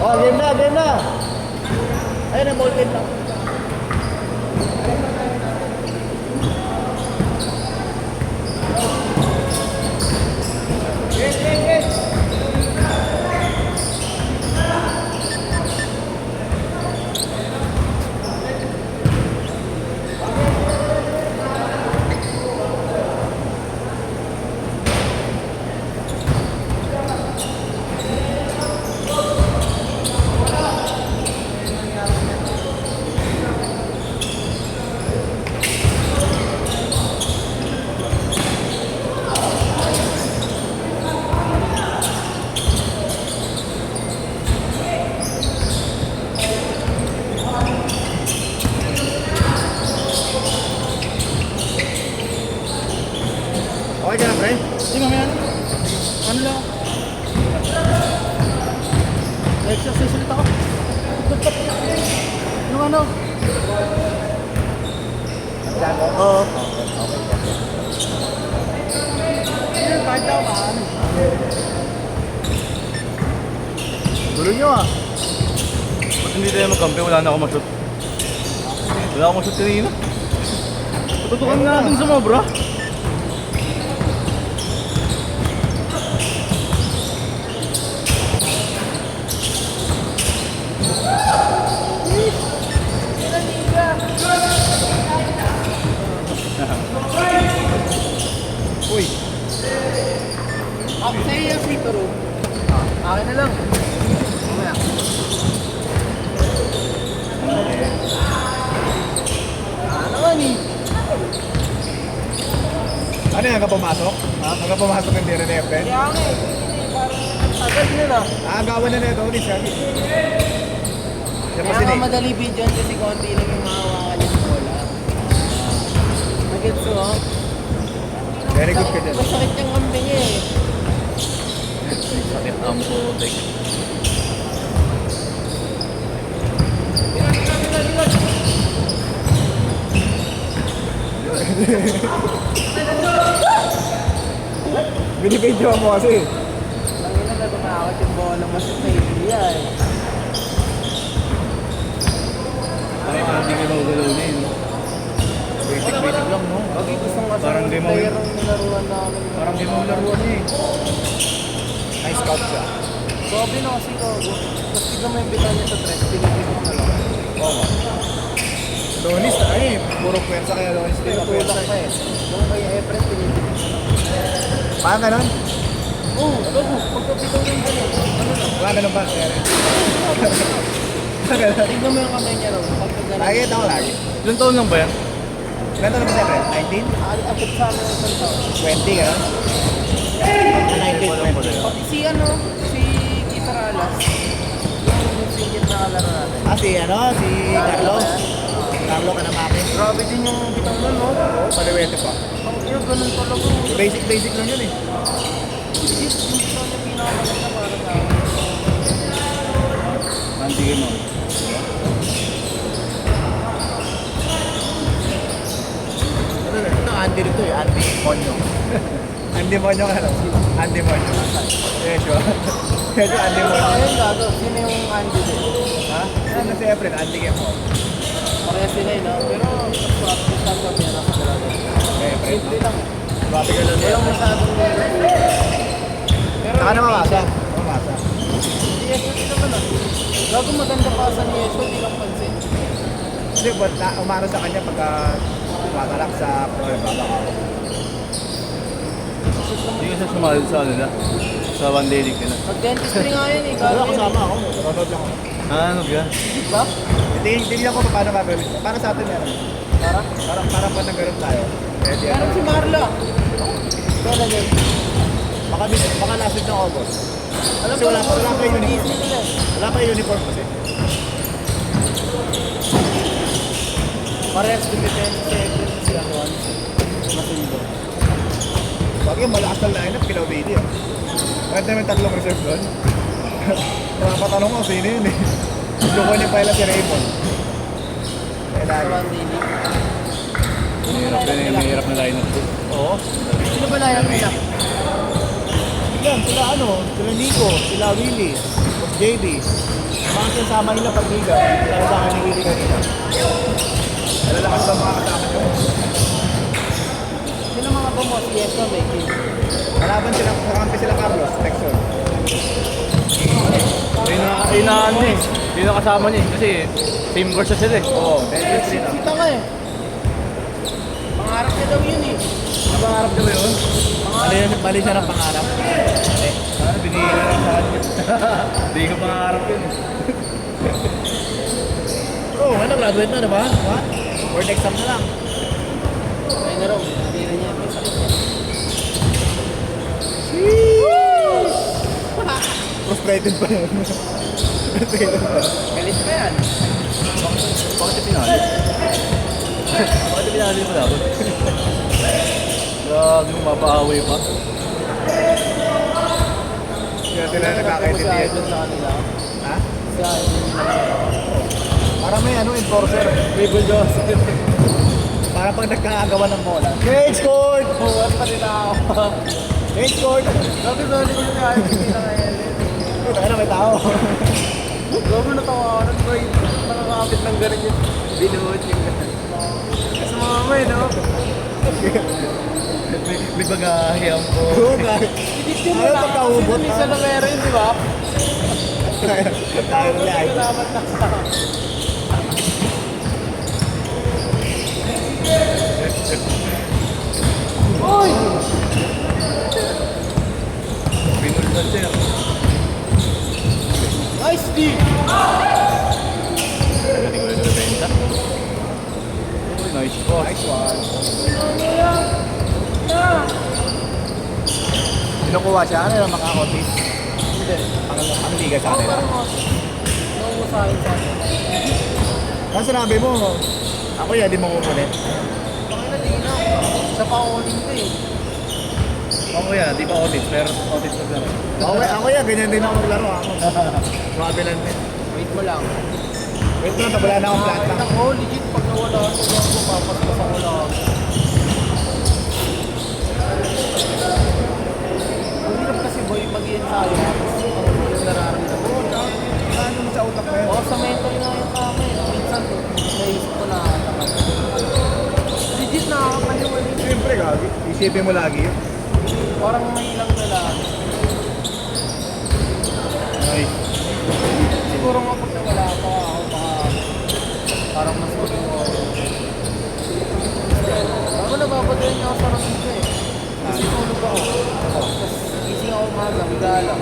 Oh, game na, game na. Ayun ang ball game na. Okay ka na, pre? Hindi mamaya. Ano lang? Exercise ulit ako. Yung ano? Oo. Yun, kahit daw maano. Gulo nyo ah. Ba't hindi tayo magkampi? Wala na ako mashoot. Wala akong mashoot kanina. Tutukan nga natin sa mga bra. Uy. Ako sa'yo yung free to room. Akin na lang. Mamaya. Naman eh. Ano yan, hanggang pumasok? Ha? Hanggang pumasok yung DRNF eh? Kaya nga eh. Parang agad nila. Agawan na ito, ulit siya. Yan pa Kaya sila nga madali video yan kasi konti lang yung mahawakan yung bola. Nagets ko oh. Very good ka dyan. Masakit yung kambing niya eh. Sakit ang putik. Binibidyo mo kasi. Langin na tumakawat yung bola mo sa Pavia eh. Ay, hindi ka magagawin. Basic lang, no? Bakit gustong kasi Parang di mo- player ang nilaruan namin. Parang di mo laruan eh. Nice scout siya. Gobi na kasi ko. Tapos tignan mo yung bitan niya sa tres. Pinipin mo na lang. Oo. Lonis na eh. Puro pwersa kaya Lonis din. Pero tulak pa eh. Yung kay Efren pinipin mo na lang. Parang ganon? Oo, bago. Pagkabitaw yung ganyan. Ano lang. Wala ganon ba? Ganon. Tignan mo yung kamay niya ron. Pagkagaling. Lagi ako lagi. Ilang taon lang ba yan? Ganito naman siyempre? 19? Abot sa amin yung isang taon. 20 ganon? 19, 20. Pati si ano, si Keeper Alas. Yung singit na kalaro natin. Ah, si ano? Si Carlo? Carlo Kanamaki. Grabe din yung bitang nun, no? Oo, paliwete pa. Ang iyo, ganun talaga. Basic lang yun eh. Yung bitang niya pinakamaganda para sa akin. Hindi mo. Ito, Andy rito eh. Andy Monyo. Andy Monyo ka no? Andy Monyo. Medyo. Medyo Andy Monyo. Ayun, gago. Sino yung Andy din? Ha? Ano si Efren? Andy Kempo. Parehas sila yun, no? Pero, practice lang ko niya nasa talaga. Efren. Simple lang. Grabe ka lang Walang masyadong pero Saka na mamasa. Mamasa. si Yeso din naman ah. Gago maganda pa sa ni Yeso, di lang pansin. Kasi umano sa kanya pagka tumatalak sa babaka. Hindi ka siya sumali sa nila. Sa one day league nila. Mag-dentistry nga yun eh, gago Wala yun. kasama ako. Nanonood lang ako. Ano ba? Diba? Tingnan ko paano gagawin. Para sa atin meron. Para pa nagkaroon tayo. Pwede Meron si Marla. Kailan yun? Baka last week ng August. Alam Kasi ko wala pa yung uniform. Disney nila eh. Wala pa yung uniform kasi. Parehas depende sa Efren si Anwan. Masundo. Wag yung malakas na lineup kila Obedi ah. Kahit naman tatlong reserve doon. Napatanong ko sino yun eh. Gusto ko niya pala si Raymond. Sa one day league. Mahirap na lineup ko. Oo. Sino ba lahat nila? yan, sila sila Nico, sila Willie, Boss JB. Mga sinasama nila pag liga, sila sa akin ni Willie kanina. Malalakas ba mga kasama nyo? Sino mga bumos? Yes, no, may kill. Kalaban sila, kakampi sila Carlos, Texon. Yun na ano eh. Yun na kasama niya eh. Kasi same course na sila eh. Oo, Texas sila. Kita nga eh. Pangarap niya daw yun eh. Napangarap niyo ba yun? Mali siya ng pangarap. Ano, binigyan na lang sa kanya. Hindi ko pangarap yun eh. Oo, graduate na, diba? What? Board exam na lang. Ay na raw, hindi na niya. May sakit niya. Frustrated pa yun. Galit pa yan. Bakit pinali? Bakit pinali mo dapat? Grabe yung mapaaway pa. Kaya sila nakakaintindihan. Doon sa kanila. Ha? Siya, hindi nila. Para may enforcer. Bible Joseph. Para pag nagkakagawa ng bola. Change court! Buwan pa din ako. Change court! Sabi ko, hindi ko na kaya hindi na kaya. Ano, may tao. Gawa na tawanan ko yung nakakapit ng ganun yung binuhot yung ganun. Sa mga may, no? May bagahiyam po. Oo, guys. Hindi Ano pagkahubot, Minsan ha? na meron yun, di ba? Tayo na ay. Salamat na ka. Uy! Pinulsan siya. Nice D! Galing ko yung benta. Uy, nice po. Nice one. Yeah! Kinukuha siya, ano yung mga otis? Hindi. Ang liga sa Ako kanila. parang nangungusahin sa akin. Ano sinabi mo? Ako yan, di mo kukulit. Pakina din na. Sa pauling ko eh. Ako yan, di ba audit? Pero audit na gano'n. Ako yan, ganyan din ako maglaro. Ako. Grabe lang din. Wait mo lang. Wait lang, wala na akong plata. Ako, legit, pag nawala ako, ako papaspas ako lang. Ang hirap kasi boy, mag-i-ensayo. Yung nararamdaman ko. Ano mo sa utak mo yun? Oo, sa mental nga yung kama eh. Minsan, naisip ko na legit nakakapaliw eh. Siyempre, gagi. Isipin mo lagi yun. Parang may ilang na lang. Nice. Siguro nga pag nawala pa ako, baka parang mas maging ako. Ako nababadayan niya ako sa routine ko eh. Kasi tulog ako. Tapos gising ako umaga, magala.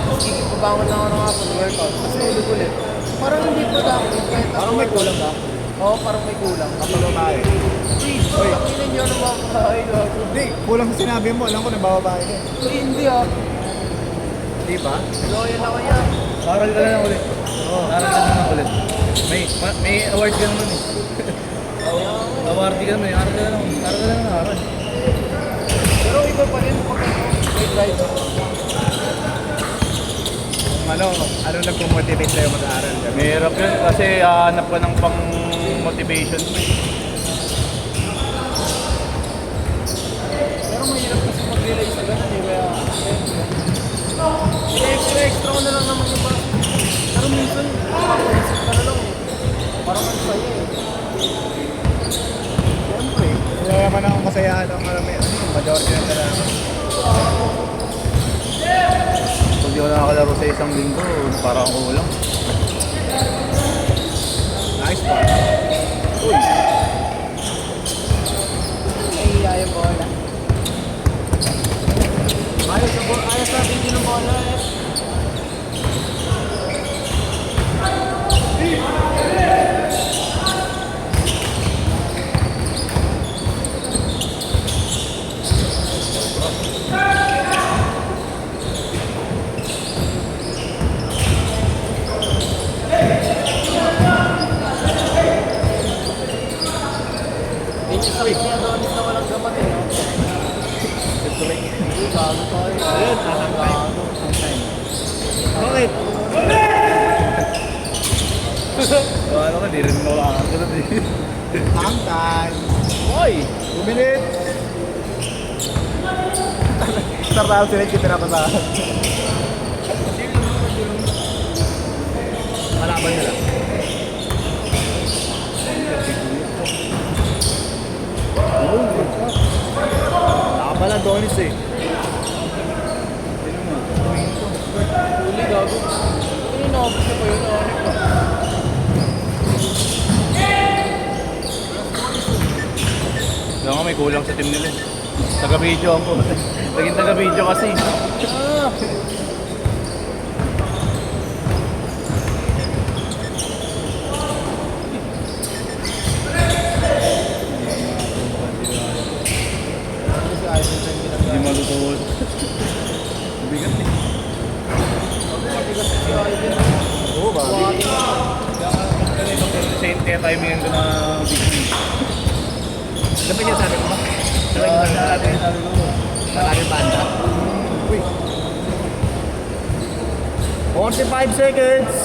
Tapos gigipabangon lang ako ng hapon, workout. Tapos tulog ulit. Parang hindi productive. Kahit ako Parang may kulang ka. Oo, parang may kulang. Kapalo tayo. Please, pakinan niyo ng mga kahay. Hindi, kulang sa sinabi mo. Alam ko, nabababae ka. Hindi ah. Di ba? Loyal ako yan. Aral ka na lang ulit. Oo, aral ka na lang ulit. May award ka naman eh. Award ka naman eh. Aral ka na lang. Aral ka na lang aral. Pero iba pa rin pag may drive. Ano nagpo-motivate sa'yo mag-aaral? Mahirap yun kasi hanap ka ng pang motivation mo eh. Pero mahirap kasi mag-relay sa ganun eh. Kaya extra ko na lang naman yung bus. Pero minsan, isip ka na lang eh. Parang ang saya eh. Siyempre. Wala naman akong masayahan ang marami. Majority ng talaga. Pag di ko nakakalaro sa isang linggo, parang kulang. Nice pa. Uy. Nahihiya yung bola. Ayos sa video ng bola eh. Sakit niya doon na walang gapat eh. No? Hindi, gago tayo. Ayun, gago. Bakit? Ano ka, di rin mo makakasunod eh. Hang time. Hoy! 2 minutes. Star na si Red yung pinapasahan. Kalaban nila. Nakapala, Donis eh. Huli gago. Ito yung nakabot na pa yun. Kaya nga may kulang sa team nila eh. Taga-video ako. Naging taga-video kasi. Ah! Kasi ayos yung time Hindi ginagawa. malutuhod. Bigat eh. Matigas si Aiden. Oo, babi. Kaya timingan ko na big. Dapat niya sabi ko ba? Maraming banda. Uy. 45 seconds.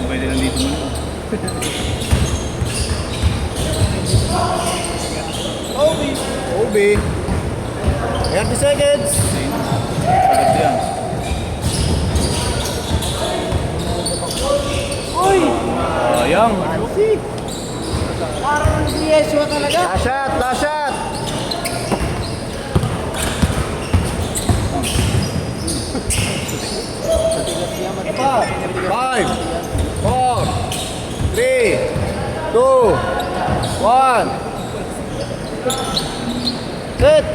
Pwede lang dito muna. Obi. 30 seconds. Agad yan. Uy! Sayang. Parang si Yeshua talaga. Last shot, last shot. Five, 4, 3, 2, 1. Set.